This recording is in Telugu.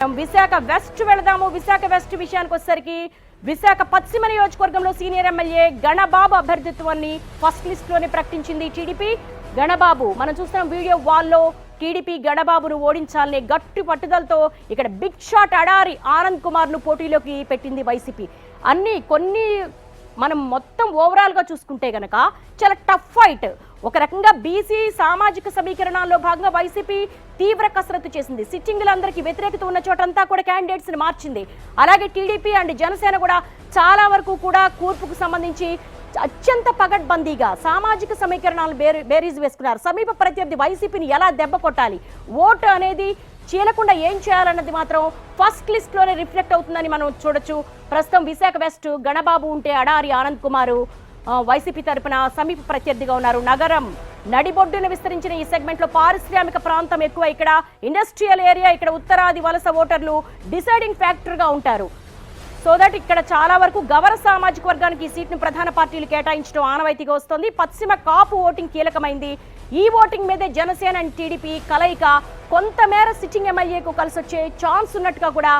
విశాఖ వెస్ట్ వెళదాము. విశాఖ వెస్ట్ విషయానికి వచ్చేసరికి విశాఖ పశ్చిమ నియోజకవర్గంలో సీనియర్ ఎమ్మెల్యే గణబాబు అభ్యర్థిత్వాన్ని ఫస్ట్ లిస్ట్ లోనే ప్రకటించింది టీడీపీ. గణబాబు మనం చూస్తున్నాం వీడియో వాల్లో టీడీపీ గణబాబును ఓడించాలనే గట్టి పట్టుదలతో ఇక్కడ బిగ్ షాట్ అడారి ఆనంద్ కుమార్ ను పోటీలోకి పెట్టింది వైసీపీ. కొన్ని మనం మొత్తం ఓవరాల్ గా చూసుకుంటే గనక చాలా టఫ్ ఫైట్. ఒక రకంగా బీసీ సామాజిక సమీకరణాల్లో భాగంగా వైసీపీ తీవ్ర కసరత్తు చేసింది. సిట్టింగులందరికీ వ్యతిరేకత ఉన్న చోటంతా కూడా క్యాండిడేట్స్ ని మార్చింది. అలాగే టీడీపీ అండ్ జనసేన కూడా చాలా వరకు కూడా కూర్పుకు సంబంధించి అత్యంత పగడ్బందీగా సామాజిక సమీకరణాలు బేరీజ్ వేసుకున్నారు. సమీప ప్రత్యర్థి వైసీపీని ఎలా దెబ్బ కొట్టాలి, ఓటు అనేది చీలకుండా ఏం చేయాలన్నది మాత్రం ఫస్ట్ లిస్ట్ లోనే రిఫ్లెక్ట్ అవుతుందని మనం చూడొచ్చు. ప్రస్తుతం విశాఖ వెస్ట్ గణబాబు ఉంటే అడారి ఆనంద్ కుమార్ వైసీపీ తరపున సమీప ప్రత్యర్థిగా ఉన్నారు. నగరం నడిబొడ్డున విస్తరించిన ఈ సెగ్మెంట్ లో పారిశ్రామిక ప్రాంతం ఎక్కువ, ఇక్కడ ఇండస్ట్రియల్ ఏరియా, ఇక్కడ ఉత్తరాది వలస ఓటర్లు డిసైడింగ్ ఫ్యాక్టర్ గా ఉంటారు. సో దట్ ఇక్కడ చాలా వరకు గవర సామాజిక వర్గానికి ఈ సీట్ను ప్రధాన పార్టీలు కేటాయించడం ఆనవాయితీగా వస్తోంది. పశ్చిమ కాపు ఓటింగ్ కీలకమైంది. ఈ ఓటింగ్ మీదే జనసేన అండ్ టీడీపీ కలయిక కొంతమేర సిట్టింగ్ ఎమ్మెల్యేకు కలిసి వచ్చే ఛాన్స్ ఉన్నట్టుగా కూడా